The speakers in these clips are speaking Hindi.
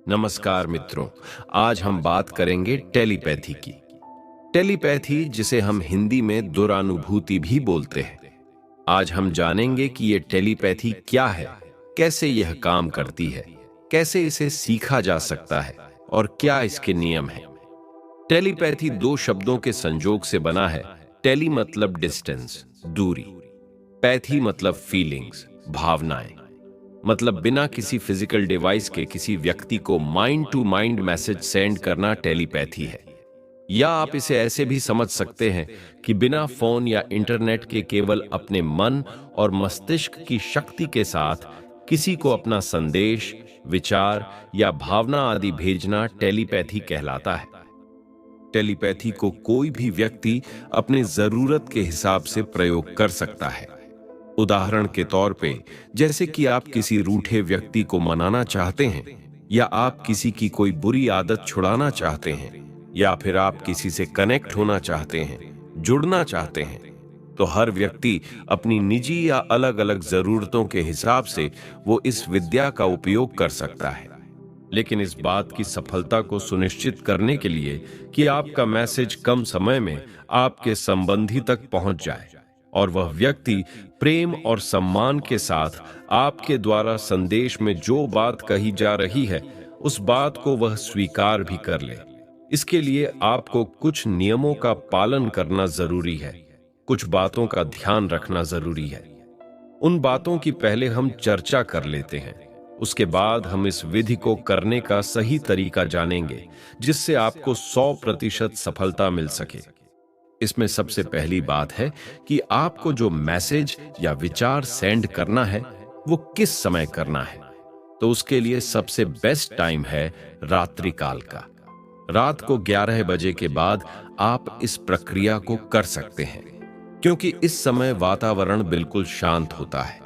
नमस्कार मित्रों। आज हम बात करेंगे टेलीपैथी की। टेलीपैथी, जिसे हम हिंदी में दुरानुभूति भी बोलते हैं। आज हम जानेंगे कि ये टेलीपैथी क्या है, कैसे यह काम करती है, कैसे इसे सीखा जा सकता है और क्या इसके नियम हैं। टेलीपैथी दो शब्दों के संयोग से बना है। टेली मतलब डिस्टेंस, दूरी। पैथी मतलब फीलिंग्स, भावनाएं। मतलब बिना किसी फिजिकल डिवाइस के किसी व्यक्ति को mind to mind message send करना टेलीपैथी है। या आप इसे ऐसे भी समझ सकते हैं कि बिना फोन या इंटरनेट के केवल अपने मन और मस्तिष्क की शक्ति के साथ किसी को अपना संदेश, विचार या भावना आदि भेजना टेलीपैथी कहलाता है। टेलीपैथी को कोई भी व्यक्ति अपने जरूरत के हिसाब से प्रयोग कर सकता है। उदाहरण के तौर पे, जैसे कि आप किसी रूठे व्यक्ति को मनाना चाहते हैं, या आप किसी की कोई बुरी आदत छुड़ाना चाहते हैं, या फिर आप किसी से कनेक्ट होना चाहते हैं, जुड़ना चाहते हैं, तो हर व्यक्ति अपनी निजी या अलग अलग जरूरतों के हिसाब से वो इस विद्या का उपयोग कर सकता है। लेकिन इस बात की सफलता को सुनिश्चित करने के लिए कि आपका मैसेज कम समय में आपके संबंधी तक पहुंच जाए और वह व्यक्ति प्रेम और सम्मान के साथ आपके द्वारा संदेश में जो बात कही जा रही है उस बात को वह स्वीकार भी कर ले, इसके लिए आपको कुछ नियमों का पालन करना जरूरी है। कुछ बातों का ध्यान रखना जरूरी है। उन बातों की पहले हम चर्चा कर लेते हैं। उसके बाद हम इस विधि को करने का सही तरीका जानेंगे, जिससे आपको 100% सफलता मिल सके। इसमें सबसे पहली बात है कि आपको जो मैसेज या विचार सेंड करना है वो किस समय करना है। तो उसके लिए सबसे बेस्ट टाइम है रात्रि काल का। रात को 11 बजे के बाद आप इस प्रक्रिया को कर सकते हैं, क्योंकि इस समय वातावरण बिल्कुल शांत होता है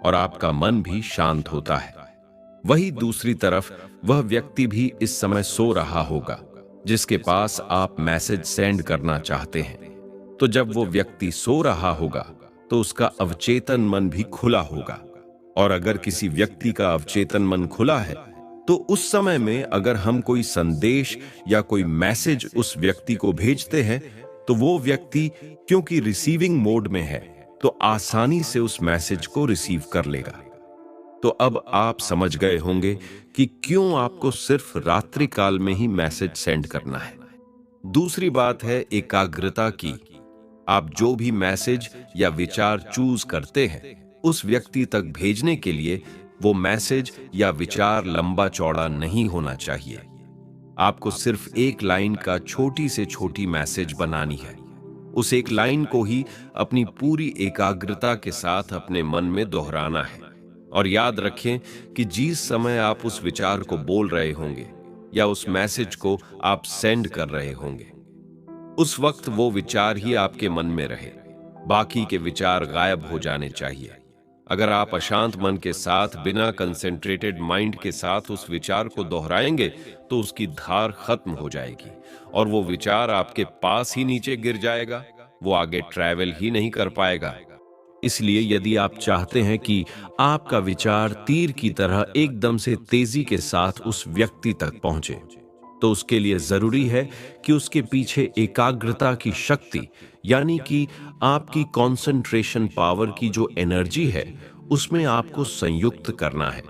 और आपका मन भी शांत होता है। वही दूसरी तरफ वह व्यक्ति भी इस समय सो रहा होगा जिसके पास आप मैसेज सेंड करना चाहते हैं। तो जब वो व्यक्ति सो रहा होगा तो उसका अवचेतन मन भी खुला होगा, और अगर किसी व्यक्ति का अवचेतन मन खुला है तो उस समय में अगर हम कोई संदेश या कोई मैसेज उस व्यक्ति को भेजते हैं तो वो व्यक्ति, क्योंकि रिसीविंग मोड में है, तो आसानी से उस मैसेज को रिसीव कर लेगा। तो अब आप समझ गए होंगे कि क्यों आपको सिर्फ रात्रि काल में ही मैसेज सेंड करना है। दूसरी बात है एकाग्रता की। आप जो भी मैसेज या विचार चूज करते हैं उस व्यक्ति तक भेजने के लिए वो मैसेज या विचार लंबा चौड़ा नहीं होना चाहिए। आपको सिर्फ एक लाइन का छोटी से छोटी मैसेज बनानी है। उस एक लाइन को ही अपनी पूरी एकाग्रता के साथ अपने मन में दोहराना है। और याद रखें कि जिस समय आप उस विचार को बोल रहे होंगे या उस मैसेज को आप सेंड कर रहे होंगे, उस वक्त वो विचार ही आपके मन में रहे। बाकी के विचार गायब हो जाने चाहिए। अगर आप अशांत मन के साथ बिना कंसेंट्रेटेड माइंड के साथ उस विचार को दोहराएंगे तो उसकी धार खत्म हो जाएगी और वो विचार आपके पास ही नीचे गिर जाएगा। वो आगे ट्रैवल ही नहीं कर पाएगा। इसलिए यदि आप चाहते हैं कि आपका विचार तीर की तरह एकदम से तेजी के साथ उस व्यक्ति तक पहुंचे, तो उसके लिए जरूरी है कि उसके पीछे एकाग्रता की शक्ति, यानी कि आपकी कंसंट्रेशन पावर की जो एनर्जी है, उसमें आपको संयुक्त करना है।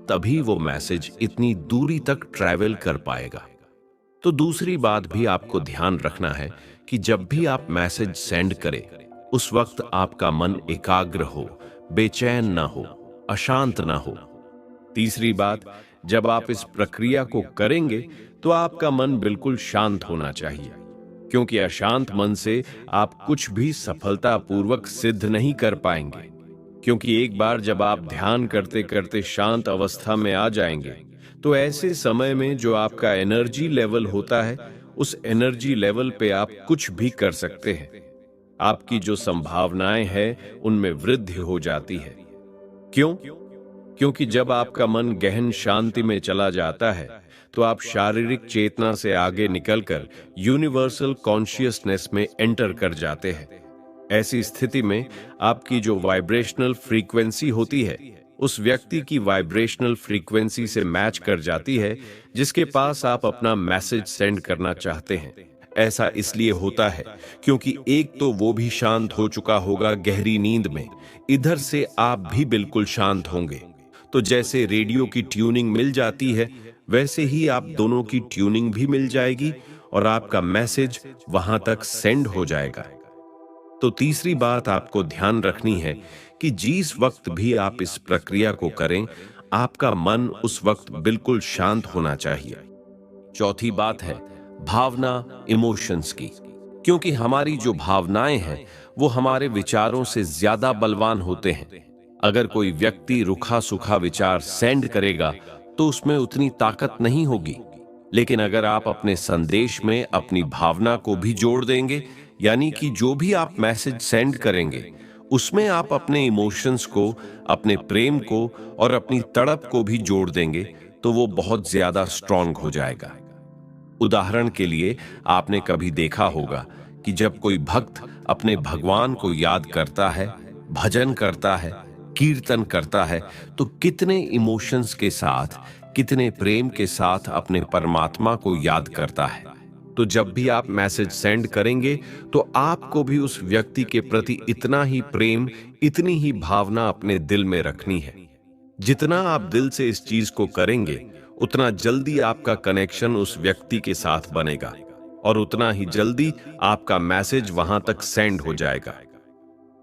तभी वो मैसेज इतनी दूरी तक ट्रैवल कर पाएगा। तो दूसरी बात भी आपको ध्यान रखना है कि जब भी आप मैसेज सेंड करें उस वक्त आपका मन एकाग्र हो, बेचैन ना हो, अशांत ना हो। तीसरी बात, जब आप इस प्रक्रिया को करेंगे तो आपका मन बिल्कुल शांत होना चाहिए, क्योंकि अशांत मन से आप कुछ भी सफलतापूर्वक सिद्ध नहीं कर पाएंगे। क्योंकि एक बार जब आप ध्यान करते करते शांत अवस्था में आ जाएंगे तो ऐसे समय में जो आपका एनर्जी लेवल होता है, उस एनर्जी लेवल पे आप कुछ भी कर सकते हैं। आपकी जो संभावनाएं हैं उनमें वृद्धि हो जाती है। क्यों? क्योंकि जब आपका मन गहन शांति में चला जाता है तो आप शारीरिक चेतना से आगे निकलकर यूनिवर्सल कॉन्शियसनेस में एंटर कर जाते हैं। ऐसी स्थिति में आपकी जो वाइब्रेशनल फ्रीक्वेंसी होती है उस व्यक्ति की वाइब्रेशनल फ्रीक्वेंसी से मैच कर जाती है जिसके पास आप अपना मैसेज सेंड करना चाहते हैं। ऐसा इसलिए होता है क्योंकि एक तो वो भी शांत हो चुका होगा गहरी नींद में, इधर से आप भी बिल्कुल शांत होंगे। तो जैसे रेडियो की ट्यूनिंग मिल जाती है, वैसे ही आप दोनों की ट्यूनिंग भी मिल जाएगी और आपका मैसेज वहां तक सेंड हो जाएगा। तो तीसरी बात आपको ध्यान रखनी है कि जिस वक्त भी आप इस प्रक्रिया को करें, आपका मन उस वक्त बिल्कुल शांत होना चाहिए। चौथी बात है भावना, इमोशंस की, क्योंकि हमारी जो भावनाएं हैं वो हमारे विचारों से ज्यादा बलवान होते हैं। अगर कोई व्यक्ति रुखा सूखा विचार सेंड करेगा तो उसमें उतनी ताकत नहीं होगी, लेकिन अगर आप अपने संदेश में अपनी भावना को भी जोड़ देंगे, यानी कि जो भी आप मैसेज सेंड करेंगे उसमें आप अपने इमोशंस को, अपने प्रेम को और अपनी तड़प को भी जोड़ देंगे, तो वो बहुत ज्यादा स्ट्रांग हो जाएगा। उदाहरण के लिए, आपने कभी देखा होगा कि जब कोई भक्त अपने भगवान को याद करता है, भजन करता है, कीर्तन करता है, तो कितने इमोशंस के साथ, कितने प्रेम के साथ अपने परमात्मा को याद करता है। तो जब भी आप मैसेज सेंड करेंगे तो आपको भी उस व्यक्ति के प्रति इतना ही प्रेम, इतनी ही भावना अपने दिल में रखनी है। जितना आप दिल से इस चीज को करेंगे, उतना जल्दी आपका कनेक्शन उस व्यक्ति के साथ बनेगा और उतना ही जल्दी आपका मैसेज वहां तक सेंड हो जाएगा।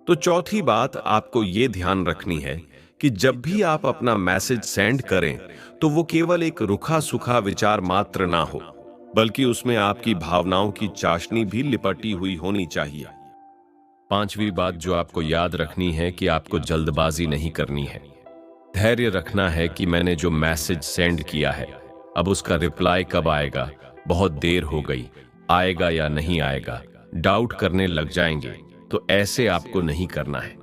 तो चौथी बात आपको ये ध्यान रखनी है कि जब भी आप अपना मैसेज सेंड करें तो वो केवल एक रुखा सूखा विचार मात्र ना हो, बल्कि उसमें आपकी भावनाओं की चाशनी भी लिपटी हुई होनी चाहिए। पांचवी बात जो आपको याद रखनी है कि आपको जल्दबाजी नहीं करनी है। धैर्य रखना है कि मैंने जो मैसेज सेंड किया है, अब उसका रिप्लाई कब आएगा, बहुत देर हो गई, आएगा या नहीं आएगा, डाउट करने लग जाएंगे। तो ऐसे आपको नहीं करना है।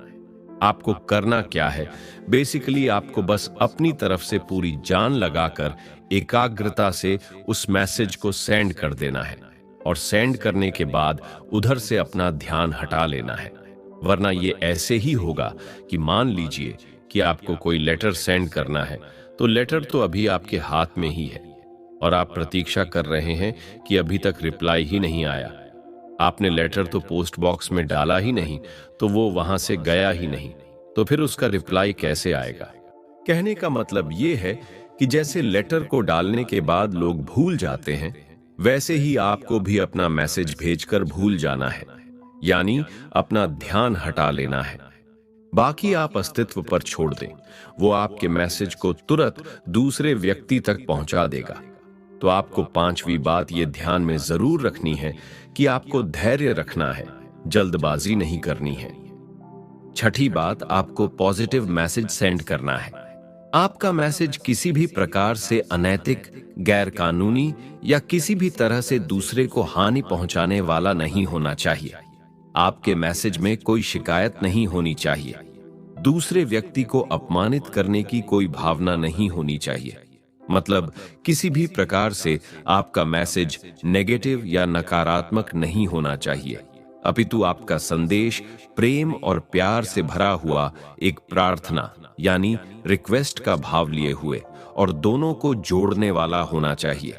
आपको करना क्या है, बेसिकली आपको बस अपनी तरफ से पूरी जान लगाकर एकाग्रता से उस मैसेज को सेंड कर देना है और सेंड करने के बाद उधर से अपना ध्यान हटा लेना है। वरना ये ऐसे ही होगा कि मान लीजिए कि आपको कोई लेटर सेंड करना है, तो लेटर तो अभी आपके हाथ में ही है और आप प्रतीक्षा कर रहे हैं कि अभी तक रिप्लाई ही नहीं आया। आपने लेटर तो पोस्ट बॉक्स में डाला ही नहीं, तो वो वहां से गया ही नहीं, तो फिर उसका रिप्लाई कैसे आएगा। कहने का मतलब ये है कि जैसे लेटर को डालने के बाद लोग भूल जाते हैं, वैसे ही आपको भी अपना मैसेज भेजकर भूल जाना है, यानी अपना ध्यान हटा लेना है। बाकी आप अस्तित्व पर छोड़ दें, वो आपके मैसेज को तुरंत दूसरे व्यक्ति तक पहुंचा देगा। तो आपको पांचवी बात ये ध्यान में जरूर रखनी है कि आपको धैर्य रखना है, जल्दबाजी नहीं करनी है। छठी बात, आपको पॉजिटिव मैसेज सेंड करना है। आपका मैसेज किसी भी प्रकार से अनैतिक, गैर कानूनी या किसी भी तरह से दूसरे को हानि पहुंचाने वाला नहीं होना चाहिए। आपके मैसेज में कोई शिकायत नहीं होनी चाहिए, दूसरे व्यक्ति को अपमानित करने की कोई भावना नहीं होनी चाहिए। मतलब किसी भी प्रकार से आपका मैसेज नेगेटिव या नकारात्मक नहीं होना चाहिए, अपितु आपका संदेश प्रेम और प्यार से भरा हुआ एक प्रार्थना यानी रिक्वेस्ट का भाव लिए हुए और दोनों को जोड़ने वाला होना चाहिए।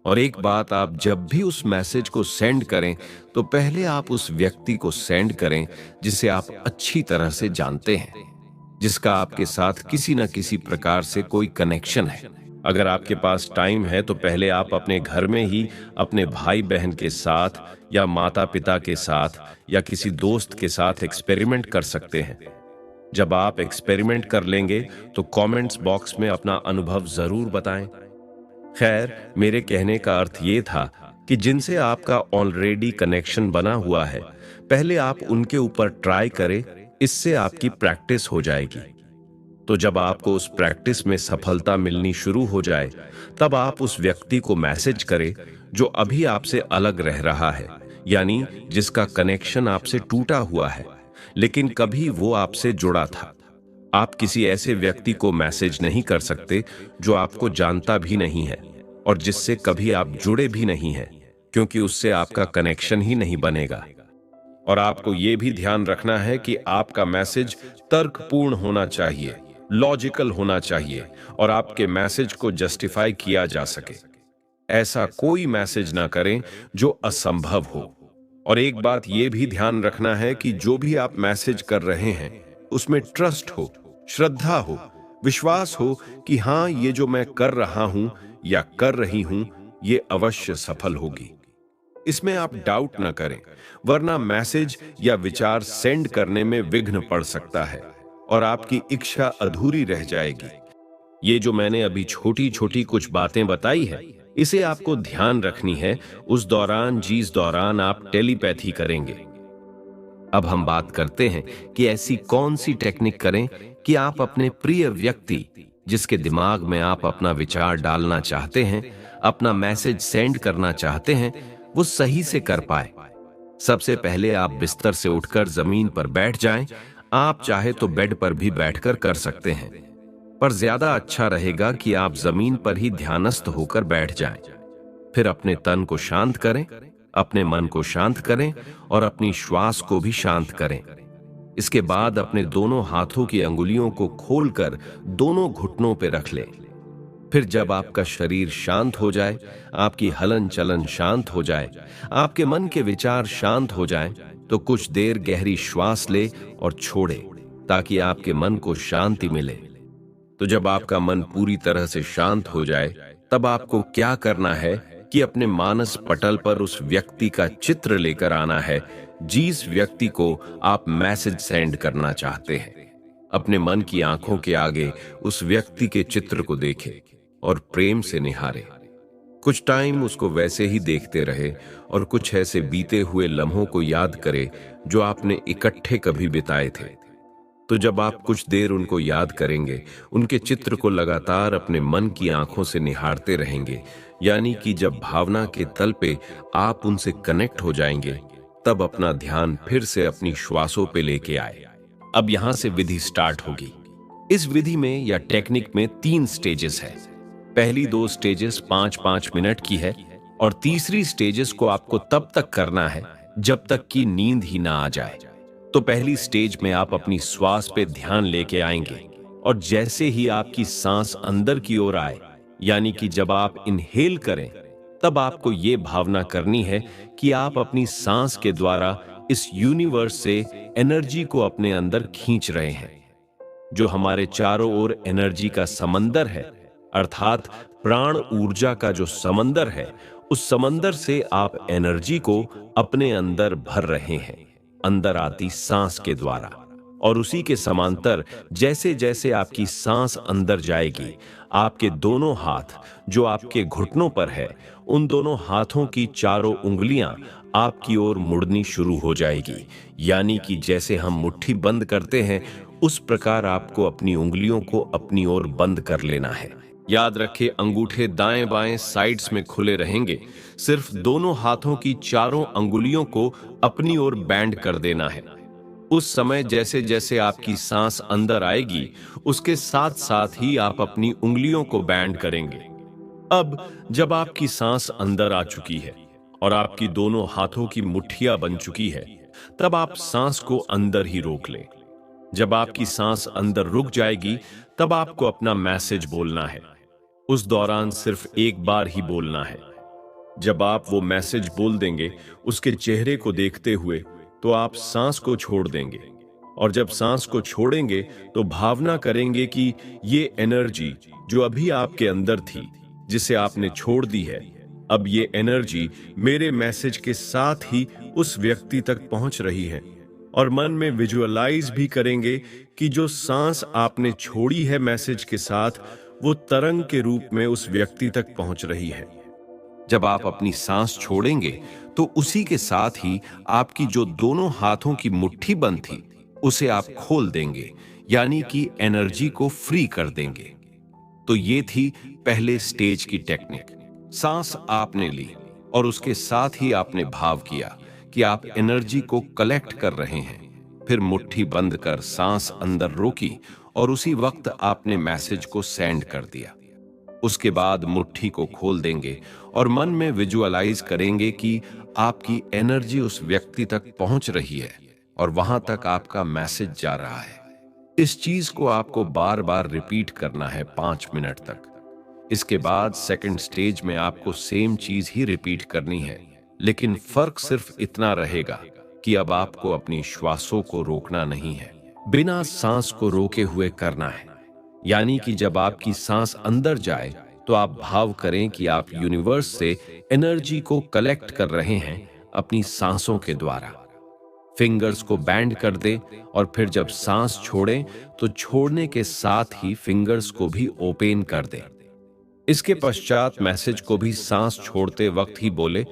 और एक बात, आप जब भी उस मैसेज को सेंड करें तो पहले आप उस व्यक्ति को सेंड करें जिसे आप अच्छी तरह से जानते हैं, जिसका आपके साथ किसी न किसी प्रकार से कोई कनेक्शन है। अगर आपके पास टाइम है तो पहले आप अपने घर में ही अपने भाई बहन के साथ या माता पिता के साथ या किसी दोस्त के साथ एक्सपेरिमेंट कर सकते हैं। जब आप एक्सपेरिमेंट कर लेंगे तो कमेंट्स बॉक्स में अपना अनुभव जरूर बताएं। खैर, मेरे कहने का अर्थ ये था कि जिनसे आपका ऑलरेडी कनेक्शन बना हुआ है, पहले आप उनके ऊपर ट्राई करें, इससे आपकी प्रैक्टिस हो जाएगी। तो जब आपको उस प्रैक्टिस में सफलता मिलनी शुरू हो जाए, तब आप उस व्यक्ति को मैसेज करें जो अभी आपसे अलग रह रहा है, यानी जिसका कनेक्शन आपसे टूटा हुआ है, लेकिन कभी वो आपसे जुड़ा था। आप किसी ऐसे व्यक्ति को मैसेज नहीं कर सकते जो आपको जानता भी नहीं है और जिससे कभी आप जुड़े भी नहीं हैं, क्योंकि उससे आपका कनेक्शन ही नहीं बनेगा। और आपको ये भी ध्यान रखना है कि आपका मैसेज तर्कपूर्ण होना चाहिए, लॉजिकल होना चाहिए और आपके मैसेज को जस्टिफाई किया जा सके। ऐसा कोई मैसेज ना करें जो असंभव हो। और एक बात यह भी ध्यान रखना है कि जो भी आप मैसेज कर रहे हैं उसमें ट्रस्ट हो, श्रद्धा हो, विश्वास हो कि हाँ, ये जो मैं कर रहा हूं या कर रही हूं ये अवश्य सफल होगी। इसमें आप डाउट ना करें, वरना मैसेज या विचार सेंड करने में विघ्न पड़ सकता है और आपकी इच्छा अधूरी रह जाएगी। ये जो मैंने अभी छोटी छोटी कुछ बातें बताई है, इसे आपको ध्यान रखनी है उस दौरान जिस दौरान आप टेलीपैथी करेंगे। अब हम बात करते हैं कि ऐसी कौन सी टेक्निक करें कि आप अपने प्रिय व्यक्ति, जिसके दिमाग में आप अपना विचार डालना चाहते हैं, अपना मैसेज सेंड करना चाहते हैं, वो सही से कर पाए। सबसे पहले आप बिस्तर से उठकर जमीन पर बैठ जाएं। आप चाहे तो बेड पर भी बैठकर कर सकते हैं, पर ज्यादा अच्छा रहेगा कि आप जमीन पर ही ध्यानस्थ होकर बैठ जाएं। फिर अपने तन को शांत करें, अपने मन को शांत करें और अपनी श्वास को भी शांत करें। इसके बाद अपने दोनों हाथों की अंगुलियों को खोलकर दोनों घुटनों पर रख लें। फिर जब आपका शरीर शांत हो जाए, आपकी हलन चलन शांत हो जाए, आपके मन के विचार शांत हो जाएं, तो कुछ देर गहरी श्वास ले और छोड़े, ताकि आपके मन को शांति मिले। तो जब आपका मन पूरी तरह से शांत हो जाए, तब आपको क्या करना है कि अपने मानस पटल पर उस व्यक्ति का चित्र लेकर आना है जिस व्यक्ति को आप मैसेज सेंड करना चाहते हैं। अपने मन की आंखों के आगे उस व्यक्ति के चित्र को देखें और प्रेम से निहारे। कुछ टाइम उसको वैसे ही देखते रहे और कुछ ऐसे बीते हुए लम्हों को याद करे जो आपने इकट्ठे कभी बिताए थे। तो जब आप कुछ देर उनको याद करेंगे, उनके चित्र को लगातार अपने मन की आंखों से निहारते रहेंगे, यानी कि जब भावना के तल पे आप उनसे कनेक्ट हो जाएंगे, तब अपना ध्यान फिर से अपनी श्वासों पे लेके आए। अब यहां से विधि स्टार्ट होगी। इस विधि में या टेक्निक में 3 स्टेजेस है। पहली 2 स्टेजेस 5-5 मिनट की है और तीसरी स्टेजेस को आपको तब तक करना है जब तक कि नींद ही ना आ जाए। तो पहली स्टेज में आप अपनी श्वास पे ध्यान लेके आएंगे और जैसे ही आपकी सांस अंदर की ओर आए, यानी कि जब आप इनहेल करें, तब आपको ये भावना करनी है कि आप अपनी सांस के द्वारा इस यूनिवर्स से एनर्जी को अपने अंदर खींच रहे हैं। जो हमारे चारों ओर एनर्जी का समंदर है, अर्थात प्राण ऊर्जा का जो समंदर है, उस समंदर से आप एनर्जी को अपने अंदर भर रहे हैं, अंदर आती सांस के द्वारा। और उसी के समांतर जैसे जैसे आपकी सांस अंदर जाएगी, आपके दोनों हाथ जो आपके घुटनों पर है, उन दोनों हाथों की चारों उंगलियां आपकी ओर मुड़नी शुरू हो जाएगी। यानी कि जैसे हम मुट्ठी बंद करते हैं, उस प्रकार आपको अपनी उंगलियों को अपनी ओर बंद कर लेना है। याद रखें, अंगूठे दाएं बाएं साइड्स में खुले रहेंगे। सिर्फ दोनों हाथों की चारों अंगुलियों को अपनी ओर बैंड कर देना है। उस समय जैसे जैसे आपकी सांस अंदर आएगी, उसके साथ साथ ही आप अपनी उंगलियों को बैंड करेंगे। अब जब आपकी सांस अंदर आ चुकी है और आपकी दोनों हाथों की मुट्ठियां बन चुकी है, तब आप सांस को अंदर ही रोक लें। जब आपकी सांस अंदर रुक जाएगी, तब आपको अपना मैसेज बोलना है। उस दौरान सिर्फ एक बार ही बोलना है। जब आप वो मैसेज बोल देंगे, उसके चेहरे को देखते हुए, तो आप सांस को छोड़ देंगे। और जब सांस को छोड़ेंगे, तो भावना करेंगे कि ये एनर्जी जो अभी आपके अंदर थी, जिसे आपने छोड़ दी है, अब ये एनर्जी मेरे मैसेज के साथ ही उस व्यक्ति तक पहुंच रही है। और मन में विजुअलाइज भी करेंगे कि जो सांस आपने छोड़ी है मैसेज के साथ, वो तरंग के रूप में उस व्यक्ति तक पहुंच रही है। जब आप अपनी सांस छोड़ेंगे, तो उसी के साथ ही आपकी जो दोनों हाथों की मुट्ठी बंद थी, उसे आप खोल देंगे, यानी कि एनर्जी को फ्री कर देंगे। तो ये थी पहले स्टेज की टेक्निक। सांस आपने ली और उसके साथ ही आपने भाव किया कि आप एनर्जी को कलेक्ट कर रहे हैं। फिर मुट्ठी बंद कर सांस अंदर रोकी और उसी वक्त आपने मैसेज को सेंड कर दिया। उसके बाद मुट्ठी को खोल देंगे और मन में विजुअलाइज करेंगे कि आपकी एनर्जी उस व्यक्ति तक पहुंच रही है और वहां तक आपका मैसेज जा रहा है। इस चीज को आपको बार बार रिपीट करना है 5 मिनट तक। इसके बाद सेकंड स्टेज में आपको सेम चीज ही रिपीट करनी है, लेकिन फर्क सिर्फ इतना रहेगा कि अब आपको अपनी श्वासों को रोकना नहीं है, बिना सांस को रोके हुए करना है। यानी कि जब आपकी सांस अंदर जाए तो आप भाव करें कि आप यूनिवर्स से एनर्जी को कलेक्ट कर रहे हैं अपनी सांसों के द्वारा। फिंगर्स को बैंड कर दे और फिर जब सांस छोड़ें तो छोड़ने के साथ ही फिंगर्स को भी ओपन कर दें। इसके पश्चात मैसेज को भी सांस छोड़ते वक्त ही बोले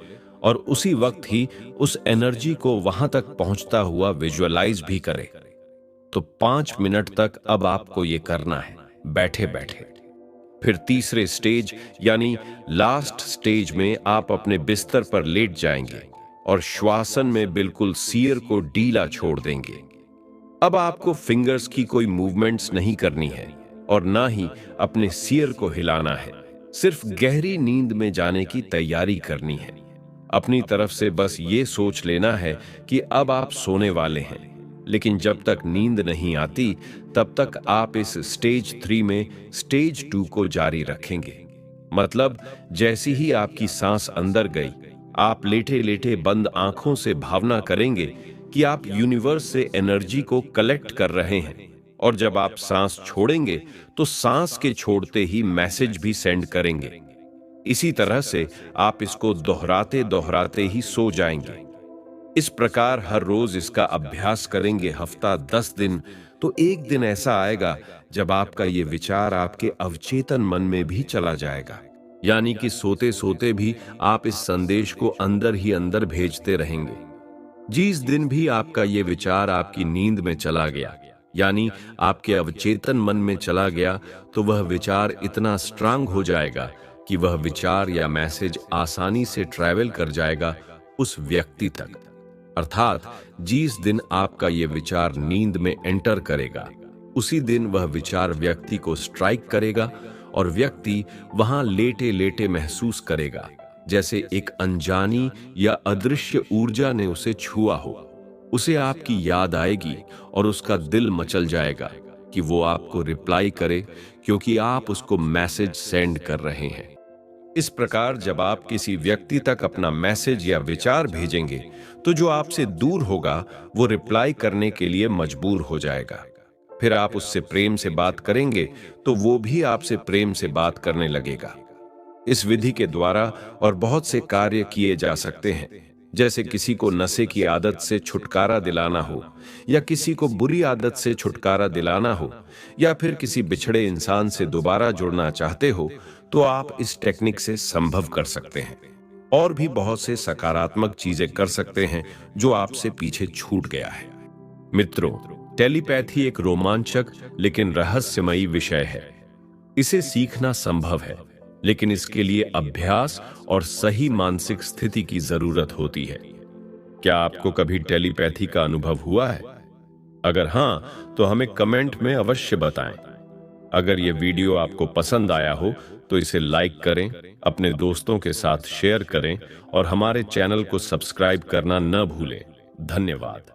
और उसी वक्त ही उस एनर्जी को वहां तक पहुंचता हुआ विजुअलाइज भी करे। तो 5 मिनट तक अब आपको ये करना है बैठे बैठे। फिर तीसरे स्टेज यानी लास्ट स्टेज में आप अपने बिस्तर पर लेट जाएंगे और श्वासन में बिल्कुल सिर को ढीला छोड़ देंगे। अब आपको फिंगर्स की कोई मूवमेंट्स नहीं करनी है और ना ही अपने सिर को हिलाना है। सिर्फ गहरी नींद में जाने की तैयारी करनी है। अपनी तरफ से बस ये सोच लेना है कि अब आप सोने वाले हैं, लेकिन जब तक नींद नहीं आती तब तक आप इस स्टेज 3 में स्टेज 2 को जारी रखेंगे। मतलब जैसी ही आपकी सांस अंदर गई, आप लेटे लेटे बंद आंखों से भावना करेंगे कि आप यूनिवर्स से एनर्जी को कलेक्ट कर रहे हैं, और जब आप सांस छोड़ेंगे तो सांस के छोड़ते ही मैसेज भी सेंड करेंगे। इसी तरह से आप इसको दोहराते दोहराते ही सो जाएंगे। इस प्रकार हर रोज इसका अभ्यास करेंगे हफ्ता 10 दिन, तो एक दिन ऐसा आएगा जब आपका ये विचार आपके अवचेतन मन में भी चला जाएगा। यानी कि सोते सोते भी आप इस संदेश को अंदर ही अंदर भेजते रहेंगे। जिस दिन भी आपका ये विचार आपकी नींद में चला गया, यानी आपके अवचेतन मन में चला गया, तो वह विचार इतना स्ट्रांग हो जाएगा कि वह विचार या मैसेज आसानी से ट्रैवल कर जाएगा उस व्यक्ति तक। अर्थात जिस दिन आपका ये विचार नींद में एंटर करेगा, उसी दिन वह विचार व्यक्ति को स्ट्राइक करेगा और व्यक्ति वहां लेटे लेटे महसूस करेगा जैसे एक अनजानी या अदृश्य ऊर्जा ने उसे छुआ हो। उसे आपकी याद आएगी और उसका दिल मचल जाएगा कि वो आपको रिप्लाई करे, क्योंकि आप उसको मैसेज सेंड कर रहे हैं। इस प्रकार जब आप किसी व्यक्ति तक अपना मैसेज या विचार भेजेंगे, तो जो आपसे दूर होगा वो रिप्लाई करने के लिए मजबूर हो जाएगा। फिर आप उससे प्रेम से बात करेंगे तो वो भी आपसे प्रेम से बात करने लगेगा। इस विधि के द्वारा और बहुत से कार्य किए जा सकते हैं, जैसे किसी को नशे की आदत से छुटकारा दिलाना हो, या किसी को बुरी आदत से छुटकारा दिलाना हो, या फिर किसी बिछड़े इंसान से दोबारा जुड़ना चाहते हो, तो आप इस टेक्निक से संभव कर सकते हैं। और भी बहुत से सकारात्मक चीजें कर सकते हैं जो आपसे पीछे छूट गया है। मित्रों, टेलीपैथी एक रोमांचक लेकिन रहस्यमयी विषय है। इसे सीखना संभव है, लेकिन इसके लिए अभ्यास और सही मानसिक स्थिति की जरूरत होती है। क्या आपको कभी टेलीपैथी का अनुभव हुआ है? अगर हां, तो हमें कमेंट में अवश्य बताएं। अगर यह वीडियो आपको पसंद आया हो तो इसे लाइक करें, अपने दोस्तों के साथ शेयर करें और हमारे चैनल को सब्सक्राइब करना न भूलें। धन्यवाद।